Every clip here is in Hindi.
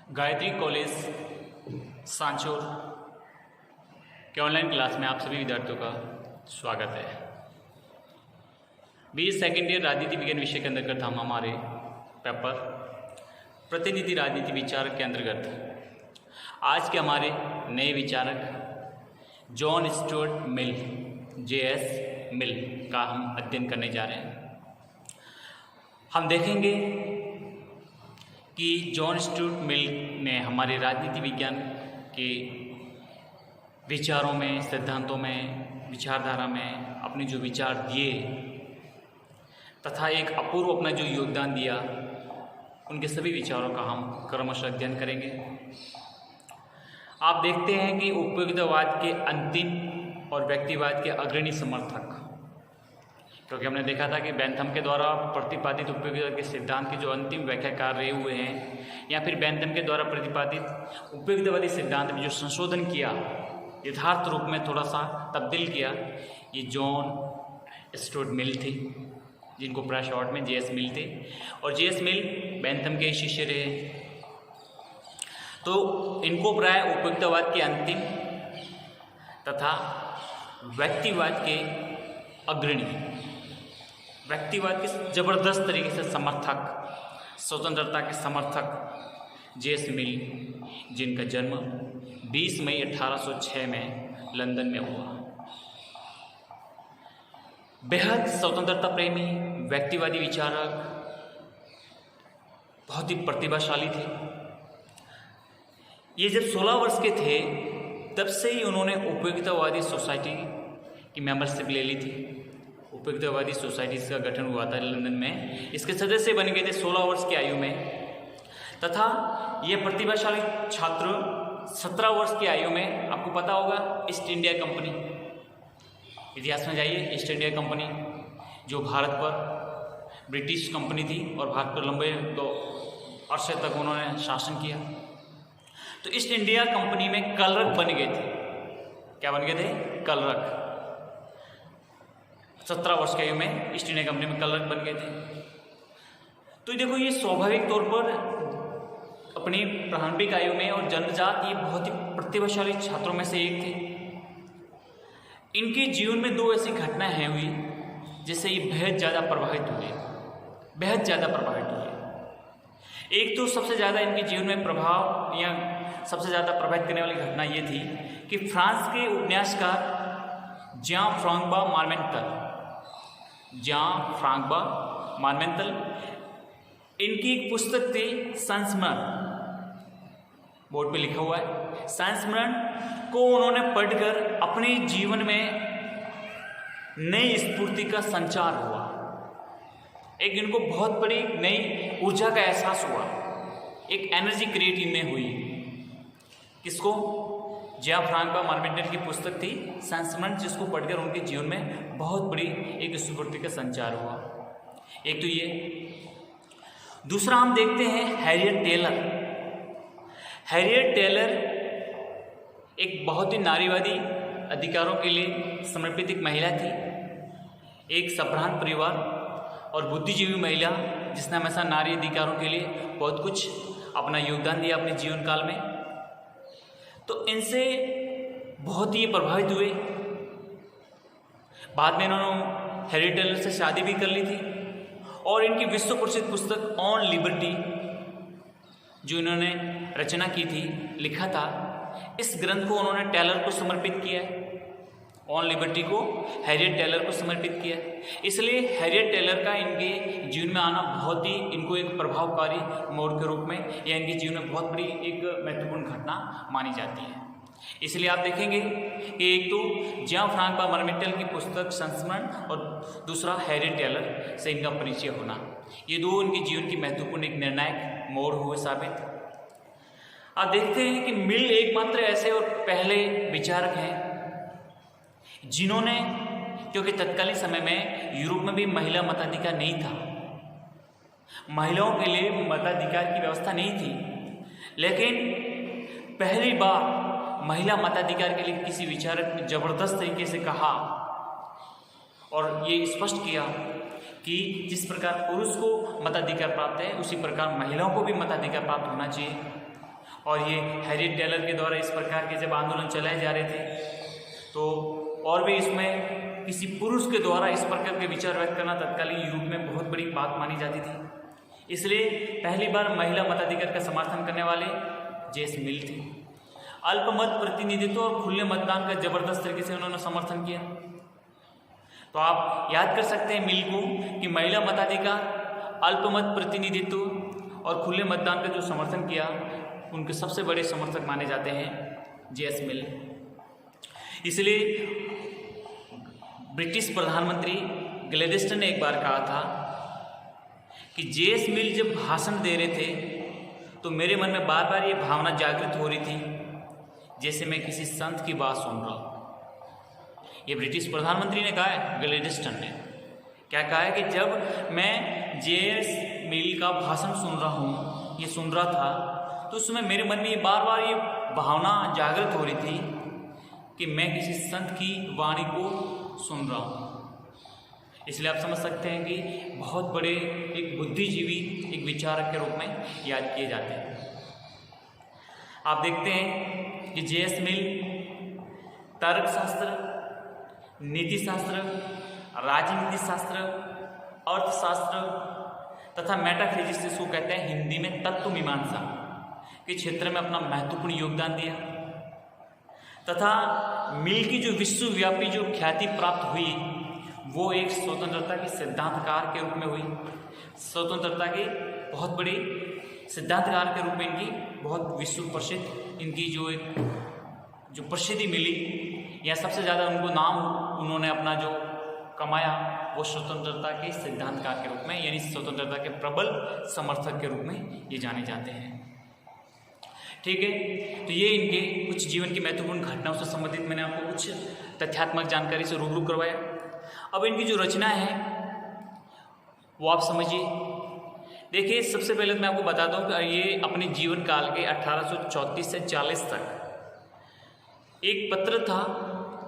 गायत्री कॉलेज सांचौर के ऑनलाइन क्लास में आप सभी विद्यार्थियों का स्वागत है। बीए सेकेंड ईयर राजनीति विज्ञान विषय के अंतर्गत हम हमारे पेपर प्रतिनिधि राजनीति विचारक के अंतर्गत आज के हमारे नए विचारक जॉन स्टुअर्ट मिल JS मिल का हम अध्ययन करने जा रहे हैं। हम देखेंगे कि जॉन स्टुअर्ट मिल ने हमारे राजनीति विज्ञान के विचारों में, सिद्धांतों में, विचारधारा में अपने जो विचार दिए तथा एक अपूर्व अपना जो योगदान दिया, उनके सभी विचारों का हम क्रमशः अध्ययन करेंगे। आप देखते हैं कि उपयोगितावाद के अंतिम और व्यक्तिवाद के अग्रणी समर्थक, क्योंकि हमने देखा था कि बेंथम के द्वारा प्रतिपादित उपयोगिता के सिद्धांत के जो अंतिम व्याख्याकार रहे हुए हैं, या फिर बेंथम के द्वारा प्रतिपादित उपयोगितावादी सिद्धांत में जो संशोधन किया, यथार्थ रूप में थोड़ा सा तब्दील किया, ये जॉन स्टुअर्ट मिल थे, जिनको प्राय शॉर्ट में JS मिल थे। और JS मिल बेंथम के शिष्य रहे, तो इनको प्राय उपयोगितावाद के अंतिम तथा व्यक्तिवाद के अग्रणी, व्यक्तिवाद के जबरदस्त तरीके से समर्थक, स्वतंत्रता के समर्थक JS मिल, जिनका जन्म 20 मई 1806 में लंदन में हुआ। बेहद स्वतंत्रता प्रेमी, व्यक्तिवादी विचारक, बहुत ही प्रतिभाशाली थे। ये जब 16 वर्ष के थे तब से ही उन्होंने उपयोगितावादी सोसाइटी की मेंबरशिप ले ली थी। उपयोगितावादी सोसाइटी का गठन हुआ था लंदन में, इसके सदस्य बन गए थे 16 वर्ष की आयु में। तथा ये प्रतिभाशाली छात्र 17 वर्ष की आयु में, आपको पता होगा, ईस्ट इंडिया कंपनी, इतिहास में जाइए, ईस्ट इंडिया कंपनी जो भारत पर ब्रिटिश कंपनी थी और भारत पर लंबे अरसे तक उन्होंने शासन किया। तो ईस्ट इंडिया कंपनी में कलरक बन गए थे। क्या बन गए थे? कलरक। 17 वर्ष की आयु में ईस्ट इंडिया कंपनी में कलरक बन गए थे। तो देखो, ये स्वाभाविक तौर पर अपनी प्रारंभिक आयु में और जन्मजात ये बहुत ही प्रतिभाशाली छात्रों में से एक थे। इनके जीवन में 2 ऐसी घटनाएं हुई जिससे ये बेहद ज़्यादा प्रभावित हुए, बेहद ज़्यादा प्रभावित हुए। एक तो सबसे ज़्यादा इनके जीवन में प्रभाव या सबसे ज़्यादा प्रभावित करने वाली घटना ये थी कि फ्रांस के उपन्यासकार जियां फ्रांकबा मार्मेंतल, इनकी एक पुस्तक थी संस्मरण, बोर्ड पे लिखा हुआ है, संस्मरण को उन्होंने पढ़कर अपने जीवन में नई स्फूर्ति का संचार हुआ। एक इनको बहुत बड़ी नई ऊर्जा का एहसास हुआ, एक एनर्जी क्रिएट इनमें हुई। किसको? जियां फ्रांकबा मार्मेंटल की पुस्तक थी संस्मरण, जिसको पढ़कर उनके जीवन में बहुत बड़ी एक स्फूर्ति का संचार हुआ। एक तो ये। दूसरा हम देखते हैं हैरियट टेलर। हैरियट टेलर एक बहुत ही नारीवादी अधिकारों के लिए समर्पित एक महिला थी, एक संभ्रांत परिवार और बुद्धिजीवी महिला, जिसने हमेशा नारी अधिकारों के लिए बहुत कुछ अपना योगदान दिया अपने जीवन काल में। तो इनसे बहुत ही प्रभावित हुए। बाद में इन्होंने हैरियट टेलर से शादी भी कर ली थी और इनकी विश्व प्रसिद्ध पुस्तक ऑन लिबर्टी, जो इन्होंने रचना की थी, लिखा था, इस ग्रंथ को उन्होंने टेलर को समर्पित किया है। ऑन लिबर्टी को हैरियट टेलर को समर्पित किया। इसलिए हैरियट टेलर का इनके जीवन में आना बहुत ही इनको एक प्रभावकारी मोड़ के रूप में या इनके जीवन में बहुत बड़ी एक महत्वपूर्ण घटना मानी जाती है। इसलिए आप देखेंगे कि एक तो जियां फ्रांकबा मार्मेंटल की पुस्तक संस्मरण और दूसरा हैरियट टेलर से इनका परिचय होना, ये 2 इनके जीवन की महत्वपूर्ण एक निर्णायक मोड़ हुए साबित। आप देखते हैं कि मिल एकमात्र ऐसे और पहले विचारक हैं जिन्होंने, क्योंकि तत्कालीन समय में यूरोप में भी महिला मताधिकार नहीं था, महिलाओं के लिए मताधिकार की व्यवस्था नहीं थी, लेकिन पहली बार महिला मताधिकार के लिए किसी विचारक ने जबरदस्त तरीके से कहा और ये स्पष्ट किया कि जिस प्रकार पुरुष को मताधिकार प्राप्त है उसी प्रकार महिलाओं को भी मताधिकार प्राप्त होना चाहिए। और ये हैरियट टेलर के द्वारा इस प्रकार के जब आंदोलन चलाए जा रहे थे तो और भी इसमें किसी पुरुष के द्वारा इस प्रकार के विचार व्यक्त करना तत्कालीन यूरोप में बहुत बड़ी बात मानी जाती थी। इसलिए पहली बार महिला मताधिकार का समर्थन करने वाले जेम्स मिल थे। अल्पमत प्रतिनिधित्व और खुले मतदान का जबरदस्त तरीके से उन्होंने समर्थन किया। तो आप याद कर सकते हैं मिल को कि महिला मताधिकार, अल्पमत प्रतिनिधित्व और खुले मतदान का जो समर्थन किया, उनके सबसे बड़े समर्थक माने जाते हैं जेम्स मिल। इसलिए ब्रिटिश प्रधानमंत्री ग्लैडस्टोन ने एक बार कहा था कि जेम्स मिल जब भाषण दे रहे थे तो मेरे मन में बार बार ये भावना जागृत हो रही थी जैसे मैं किसी संत की बात सुन रहा हूँ। ये ब्रिटिश प्रधानमंत्री ने कहा है, ग्लैडस्टोन ने क्या कहा है कि जब मैं जेम्स मिल का भाषण सुन रहा हूँ, ये सुन रहा था, तो उसमें मेरे मन में ये बार बार ये भावना जागृत हो रही थी कि मैं किसी संत की वाणी को सुन रहा हूँ। इसलिए आप समझ सकते हैं कि बहुत बड़े एक बुद्धिजीवी, एक विचारक के रूप में याद किए जाते हैं। आप देखते हैं कि जेम्स मिल तर्कशास्त्र, नीति शास्त्र, राजनीति शास्त्र, अर्थशास्त्र तथा मेटाफिजिक्स जिसको कहते हैं हिंदी में तत्व मीमांसा के क्षेत्र में अपना महत्वपूर्ण योगदान दिया तथा मिल की जो विश्वव्यापी जो ख्याति प्राप्त हुई वो एक स्वतंत्रता के सिद्धांतकार के रूप में हुई। स्वतंत्रता के बहुत बड़े सिद्धांतकार के रूप में इनकी बहुत विश्व प्रसिद्ध इनकी जो प्रसिद्धि मिली, या सबसे ज़्यादा उनको नाम उन्होंने अपना जो कमाया वो स्वतंत्रता के सिद्धांतकार के रूप में, यानी स्वतंत्रता के प्रबल समर्थक के रूप में ये जाने जाते हैं। ठीक है, तो ये इनके कुछ जीवन की महत्वपूर्ण घटनाओं से संबंधित मैंने आपको कुछ तथ्यात्मक जानकारी से रूबरू करवाया। अब इनकी जो रचना है वो आप समझिए। देखिए, सबसे पहले मैं आपको बता दूं कि ये अपने जीवन काल के 1834 से 40 तक एक पत्र था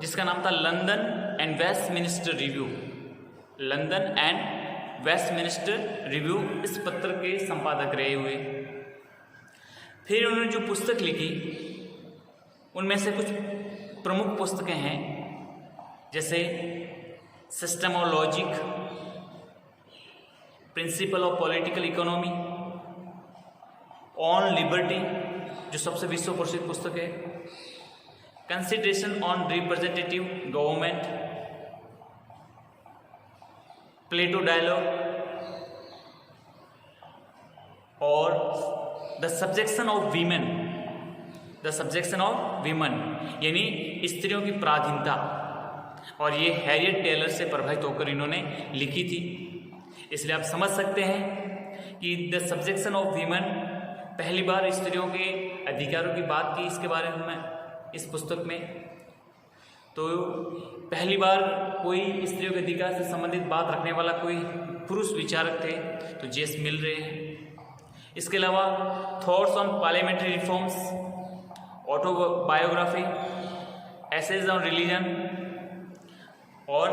जिसका नाम था London and Westminster review. London and Westminster review इस पत्र के संपादक रहे हुए। फिर उन्होंने जो पुस्तक लिखी उनमें से कुछ प्रमुख पुस्तकें हैं, जैसे system of logic, principle of political economy, on liberty जो सबसे विश्व प्रसिद्ध पुस्तक है, consideration on representative government, Plato dialogue और the subjection of women, the subjection of women यानी स्त्रियों की पराधीनता, और ये हैरियट टेलर से प्रभावित होकर इन्होंने लिखी थी। इसलिए आप समझ सकते हैं कि द सब्जेक्शन ऑफ वीमेन पहली बार स्त्रियों के अधिकारों की बात की इसके बारे में इस पुस्तक में। तो पहली बार कोई स्त्रियों के अधिकार से संबंधित बात रखने वाला कोई पुरुष विचारक थे तो जेम्स मिल रहे हैं। इसके अलावा thoughts on parliamentary reforms, autobiography, essays on religion और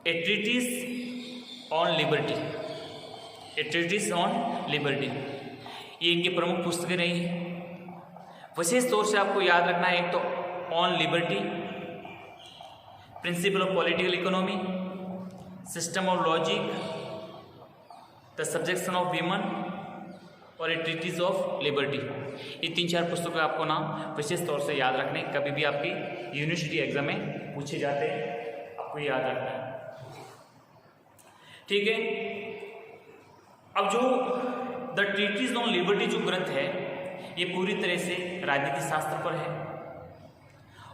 a treatise on liberty, a treatise on liberty, ये इनकी प्रमुख पुस्तकें रही हैं। विशेष तौर से आपको याद रखना है, एक तो on liberty, principal of political economy, system of logic, the subjection of women और ए ट्रीटिस ऑफ लिबर्टी। ये 3-4 पुस्तकों आपको नाम विशेष तौर से याद रखने, कभी भी आपकी यूनिवर्सिटी एग्जाम में पूछे जाते हैं, आपको याद रखना है। ठीक है, अब जो द ट्रीटिस ऑन लिबर्टी जो ग्रंथ है ये पूरी तरह से राजनीति शास्त्र पर है,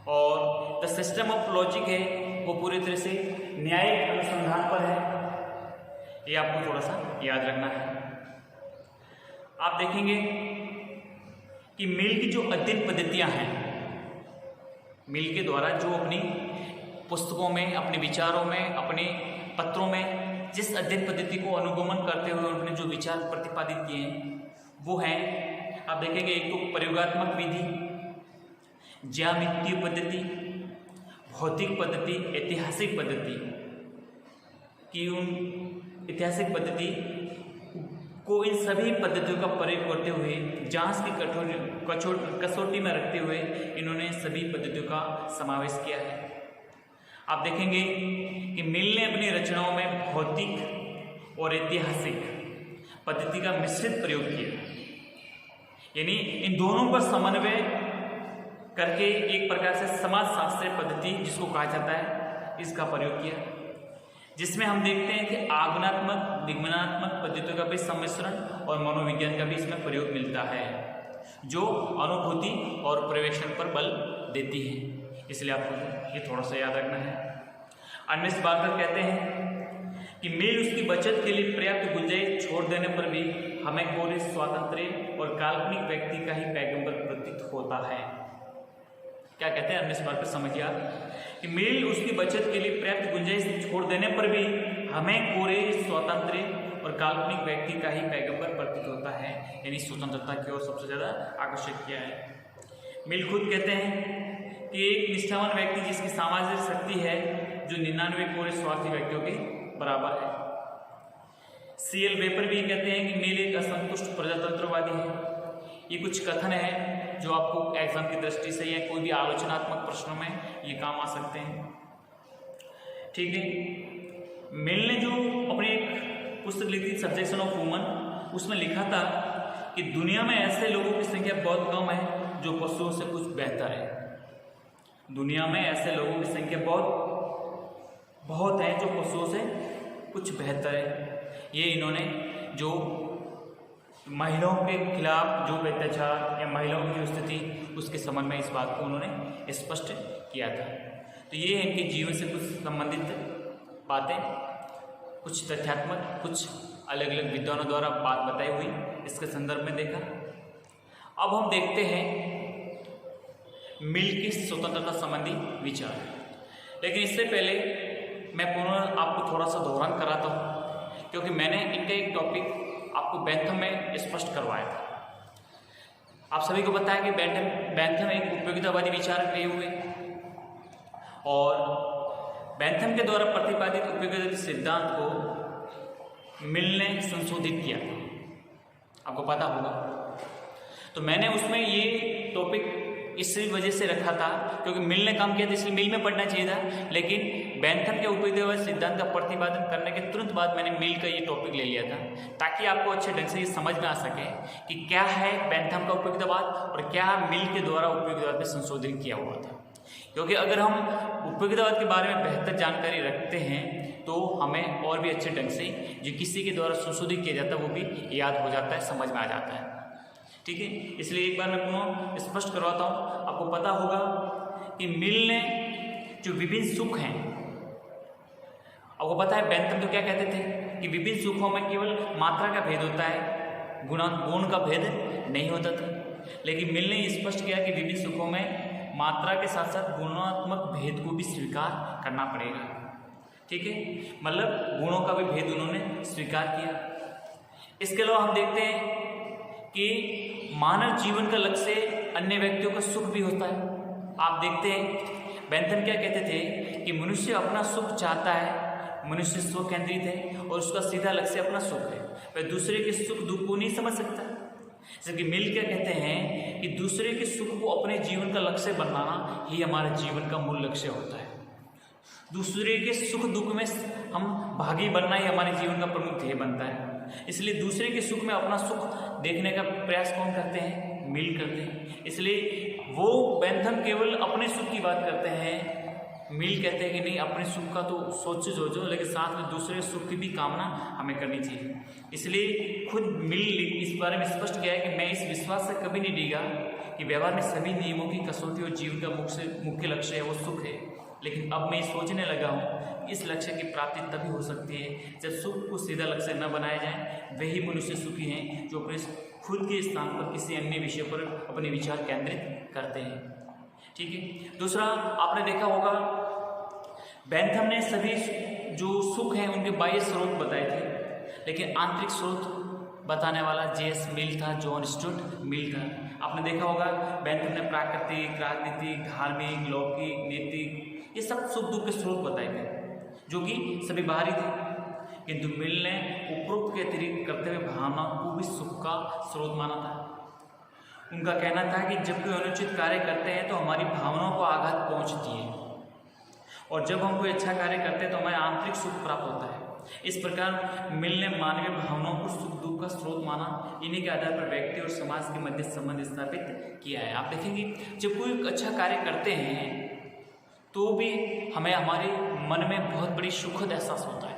और द सिस्टम ऑफ लॉजिक है वो पूरी तरह से न्यायिक अनुसंधान पर है। ये आपको थोड़ा सा याद रखना है। आप देखेंगे कि मिल की जो अध्ययन पद्धतियां हैं, मिल के द्वारा जो अपनी पुस्तकों में, अपने विचारों में, अपने पत्रों में जिस अध्ययन पद्धति को अनुगमन करते हुए उन्होंने जो विचार प्रतिपादित किए हैं वो हैं, आप देखेंगे, एक तो प्रयोगात्मक विधि, ज्यामितीय पद्धति, भौतिक पद्धति, ऐतिहासिक पद्धति की उन ऐतिहासिक पद्धति को इन सभी पद्धतियों का प्रयोग करते हुए जांच की कसौटी में रखते हुए इन्होंने सभी पद्धतियों का समावेश किया है। आप देखेंगे कि मिल ने अपनी रचनाओं में भौतिक और ऐतिहासिक पद्धति का मिश्रित प्रयोग किया, यानी इन दोनों का समन्वय करके एक प्रकार से समाजशास्त्रीय पद्धति जिसको कहा जाता है इसका प्रयोग किया, जिसमें हम देखते हैं कि आगमनात्मक दिग्भ्रमणात्मक पद्धतियों का भी सम्मिश्रण और मनोविज्ञान का भी इसमें प्रयोग मिलता है, जो अनुभूति और पर्यवेक्षण पर बल देती है। इसलिए आपको ये थोड़ा सा याद रखना है। अर्नेस्ट बार्कर कहते हैं कि मिल उसकी बचत के लिए पर्याप्त गुंजाइश छोड़ देने पर भी हमें कोरे स्वातंत्र और काल्पनिक व्यक्ति का ही पैगंबर प्रतीत होता है। क्या कहते हैं अर्नेस्ट बार्कर, समझिए आप कि मिल उसकी बचत के लिए पर्याप्त गुंजाइश छोड़ देने पर भी हमें कोरे स्वतंत्र और काल्पनिक व्यक्ति का ही पैगंबर प्रतीत होता है, यानी स्वतंत्रता की ओर सबसे ज्यादा आकर्षित किया है। मिल खुद कहते हैं कि एक निष्ठावान व्यक्ति जिसकी सामाजिक शक्ति है जो 99 कोरे स्वार्थी व्यक्तियों के बराबर है। सीएल वेपर भी कहते हैं कि मिल एक असंतुष्ट प्रजातंत्रवादी है। ये कुछ कथन है जो आपको एग्जाम की दृष्टि से या कोई भी आलोचनात्मक प्रश्नों में ये काम आ सकते हैं। ठीक है, मिल ने जो अपनी एक पुस्तक लिखी सब्जेक्शन ऑफ वुमन, उसमें लिखा था कि दुनिया में ऐसे लोगों की संख्या बहुत कम है जो पशुओं से कुछ बेहतर है। दुनिया में ऐसे लोगों की संख्या बहुत है जो पशुओं से कुछ बेहतर है। ये इन्होंने जो महिलाओं के खिलाफ जो अत्याचार या महिलाओं की जो स्थिति उसके संबंध में इस बात को उन्होंने स्पष्ट किया था। तो ये है इनके जीवन से कुछ संबंधित बातें, कुछ तथ्यात्मक, कुछ अलग अलग विद्वानों द्वारा बात बताई हुई, इसके संदर्भ में देखा। अब हम देखते हैं मिल की स्वतंत्रता संबंधी विचार, लेकिन इससे पहले मैं पुनः आपको थोड़ा सा दोहरान कराता हूँ, क्योंकि मैंने इनका एक टॉपिक आपको बेंथम में स्पष्ट करवाया था। आप सभी को पता है कि बेंथम एक उपयोगितावादी विचारक रहे हुए, और बेंथम के द्वारा प्रतिपादित उपयोगिता सिद्धांत को मिल ने संशोधित किया, आपको पता होगा। तो मैंने उसमें ये टॉपिक इस वजह से रखा था क्योंकि मिल ने काम किया था, इसलिए मिल में पढ़ना चाहिए था, लेकिन बेंथम के उपयोगितावादी सिद्धांत का प्रतिपादन करने के तुरंत बाद मैंने मिल का ये टॉपिक ले लिया था, ताकि आपको अच्छे ढंग से ये समझ में आ सके कि क्या है बेंथम का उपयोगितावाद और क्या मिल के द्वारा उपयोगितावाद में संशोधन किया हुआ था। क्योंकि अगर हम उपयोगितावाद के बारे में बेहतर जानकारी रखते हैं तो हमें और भी अच्छे ढंग से जो किसी के द्वारा संशोधित किया जाता है वो भी याद हो जाता है, समझ में आ जाता है। ठीक है, इसलिए एक बार मैं पुनः स्पष्ट करवाता हूँ। आपको पता होगा कि मिल ने जो विभिन्न सुख हैं, आपको पता है बेंथम तो क्या कहते थे कि विभिन्न सुखों में केवल मात्रा का भेद होता है, गुण का भेद नहीं होता था। लेकिन मिल ने स्पष्ट किया कि विभिन्न सुखों में मात्रा के साथ साथ गुणात्मक भेद को भी स्वीकार करना पड़ेगा। ठीक है, मतलब गुणों का भी भेद उन्होंने स्वीकार किया। इसके अलावा हम देखते हैं कि मानव जीवन का लक्ष्य अन्य व्यक्तियों का सुख भी होता है। आप देखते हैं बेंथम क्या कहते थे कि मनुष्य अपना सुख चाहता है, मनुष्य स्व केंद्रित है और उसका सीधा लक्ष्य अपना सुख है, वह दूसरे के सुख दुख को नहीं समझ सकता। जबकि मिल क्या कहते हैं कि दूसरे के सुख को अपने जीवन का लक्ष्य बनाना ही हमारे जीवन का मूल लक्ष्य होता है। दूसरे के सुख दुख में हम भागी बनना ही हमारे जीवन का प्रमुख ध्येय बनता है। इसलिए दूसरे के सुख में अपना सुख देखने का प्रयास कौन करते हैं? मिल करते हैं। इसलिए वो बेंथम केवल अपने सुख की बात करते हैं, मिल कहते हैं कि नहीं, अपने सुख का तो सोचो जो लेकिन साथ में दूसरे सुख की भी कामना हमें करनी चाहिए। इसलिए खुद मिल इस बारे में स्पष्ट किया है कि मैं इस विश्वास से कभी नहीं डीगा कि व्यवहार में सभी नियमों की कसौटी और जीवन का मुख्य लक्ष्य है वो सुख है, लेकिन अब मैं सोचने लगा हूँ इस लक्ष्य की प्राप्ति तभी हो सकती है जब सुख को सीधा लक्ष्य न बनाया जाए। वही मनुष्य सुखी हैं जो अपने खुद के स्थान पर किसी अन्य विषय पर अपने विचार केंद्रित करते हैं। ठीक है, दूसरा आपने देखा होगा बेंथम ने सभी जो सुख हैं उनके बाह्य स्रोत बताए थे, लेकिन आंतरिक स्रोत बताने वाला जेएस मिल था, जॉन स्टुअर्ट मिल था। आपने देखा होगा बेंथम ने प्राकृतिक, राजनीतिक, धार्मिक, लौकिक, नैतिक ये सब सुख दुख के स्रोत बताए थे जो कि सभी बाहरी थे, किंतु मिल ने उपरोक्त के अतिरिक्त कर्तव्य भावना को भी सुख का स्रोत माना था। उनका कहना था कि जब कोई अनुचित कार्य करते हैं तो हमारी भावनाओं को आघात पहुंचती है, और जब हम कोई अच्छा कार्य करते हैं तो हमें आंतरिक सुख प्राप्त होता है। इस प्रकार मिल ने मानवीय भावनाओं को सुख दुख का स्रोत माना। इन्हीं के आधार पर व्यक्ति और समाज के मध्य संबंध स्थापित किया है। आप देखेंगे जब कोई अच्छा कार्य करते हैं तो भी हमें हमारे मन में बहुत बड़ी सुखद एहसास होता है।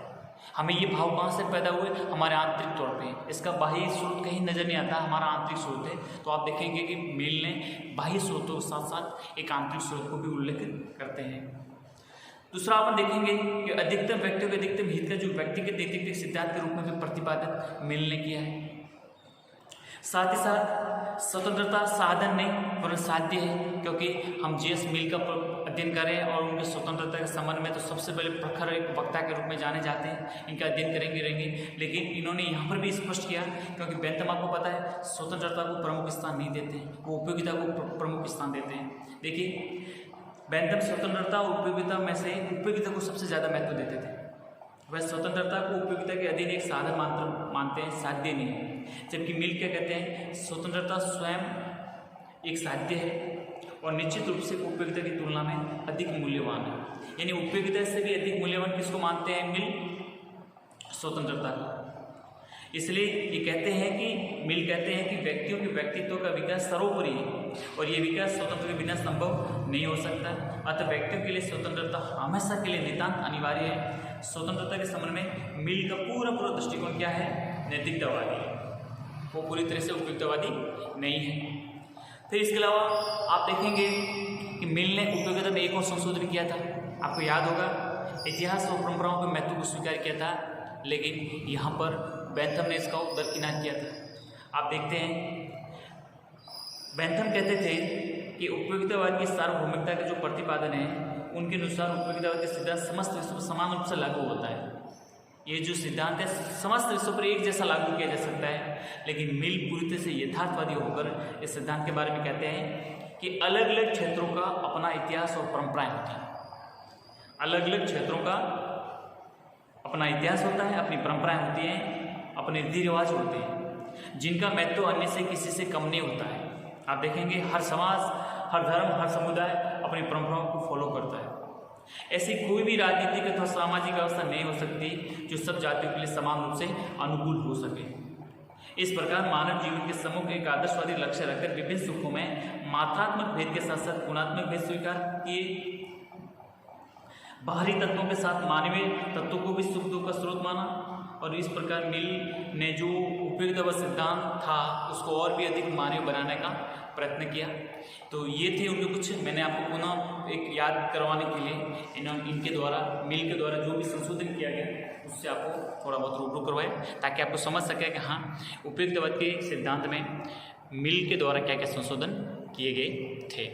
हमें ये भाव कहाँ से पैदा हुए? हमारे आंतरिक तौर पे। इसका बाह्य स्रोत कहीं नजर नहीं आता, हमारा आंतरिक स्रोत है। तो आप देखेंगे कि मिल ने बाह्य स्रोतों के साथ साथ एक आंतरिक स्रोत को भी उल्लेख करते हैं। दूसरा अपन देखेंगे कि अधिकतम व्यक्तियों के अधिकतम हित का जो व्यक्तिगत नैतिक सिद्धांत के रूप में भी प्रतिपादन मिल ने किया है। साथ ही साथ स्वतंत्रता साधन नहीं वरन साध्य है, क्योंकि हम जीएस मिल का अध्ययन करें और उनके स्वतंत्रता के संबंध में तो सबसे पहले प्रखर एक वक्ता के रूप में जाने जाते हैं। इनका अध्ययन करेंगे रहेंगे, लेकिन इन्होंने यहाँ पर भी स्पष्ट किया, क्योंकि बेंथम आपको पता है स्वतंत्रता को प्रमुख स्थान नहीं देते हैं, वो उपयोगिता को प्रमुख स्थान देते हैं। देखिए बेंथम स्वतंत्रता और उपयोगिता में से उपयोगिता को सबसे ज़्यादा महत्व देते थे। वह स्वतंत्रता को उपयोगिता के अधीन एक साधन मानते हैं, साध्य नहीं है। जबकि मिल क्या कहते हैं, स्वतंत्रता स्वयं एक साध्य है और निश्चित रूप से उपयोगिता की तुलना में अधिक मूल्यवान है। यानी उपयोगिता से भी अधिक मूल्यवान किसको मानते हैं मिल? स्वतंत्रता। इसलिए ये कहते हैं कि मिल कहते हैं कि व्यक्तियों के व्यक्तित्व का विकास सर्वोपरि है और ये विकास स्वतंत्र के बिना संभव नहीं हो सकता। अतः व्यक्तियों के लिए स्वतंत्रता हमेशा के लिए नितांत अनिवार्य है। स्वतंत्रता के संबंध में मिल का पूरा दृष्टिकोण क्या है? नैतिकतावादी है, वो पूरी तरह से उपयुक्तवादी नहीं है। फिर इसके अलावा आप देखेंगे कि मिल ने उपयोगिता में एक और संशोधन किया था। आपको याद होगा इतिहास और परंपराओं के महत्व को स्वीकार किया था, लेकिन यहाँ पर बेंथम ने इसका दरकिनार किया था। आप देखते हैं बेंथम कहते थे कि उपयोगितावाद की सार्वभौमिकता के जो प्रतिपादन है उनके अनुसार उपयोगितावाद का सिद्धांत समस्त विश्व पर समान रूप से लागू होता है। ये जो सिद्धांत है समस्त विश्व पर एक जैसा लागू किया जा सकता है, लेकिन मिल पूरी तरह से यथार्थवादी होकर इस सिद्धांत के बारे में कहते हैं कि अलग अलग क्षेत्रों का अपना इतिहास और परंपराएं होती हैं। अलग अलग क्षेत्रों का अपना इतिहास होता है, अपनी परंपराएं होती हैं, अपने रीति रिवाज होते हैं, जिनका महत्व अन्य से किसी से कम नहीं होता है। आप देखेंगे हर समाज, हर धर्म, हर समुदाय अपनी परंपराओं को फॉलो करता है। ऐसी कोई भी राजनीतिक अथवा सामाजिक व्यवस्था नहीं हो सकती जो सब जातियों के लिए समान रूप से अनुकूल हो सके। इस प्रकार मानव जीवन के सम्मुख एक आदर्शवादी लक्ष्य रखकर विभिन्न सुखों में मात्रात्मक भेद के साथ साथ गुणात्मक भेद स्वीकार किए। बाहरी तत्वों के साथ मानवीय तत्वों को भी सुख दुख का स्रोत माना, और इस प्रकार मिल ने जो उपयोगिता सिद्धांत था उसको और भी अधिक मानवीय बनाने का प्रयत्न किया। तो ये थे उनके कुछ, मैंने आपको पुनः एक याद करवाने के लिए इनके द्वारा मिल के द्वारा जो भी संशोधन किया गया उससे आपको थोड़ा बहुत रूबरू करवाए, ताकि आपको समझ सके कि हाँ उपयोगितावाद के सिद्धांत में मिल के द्वारा क्या क्या संशोधन किए गए थे।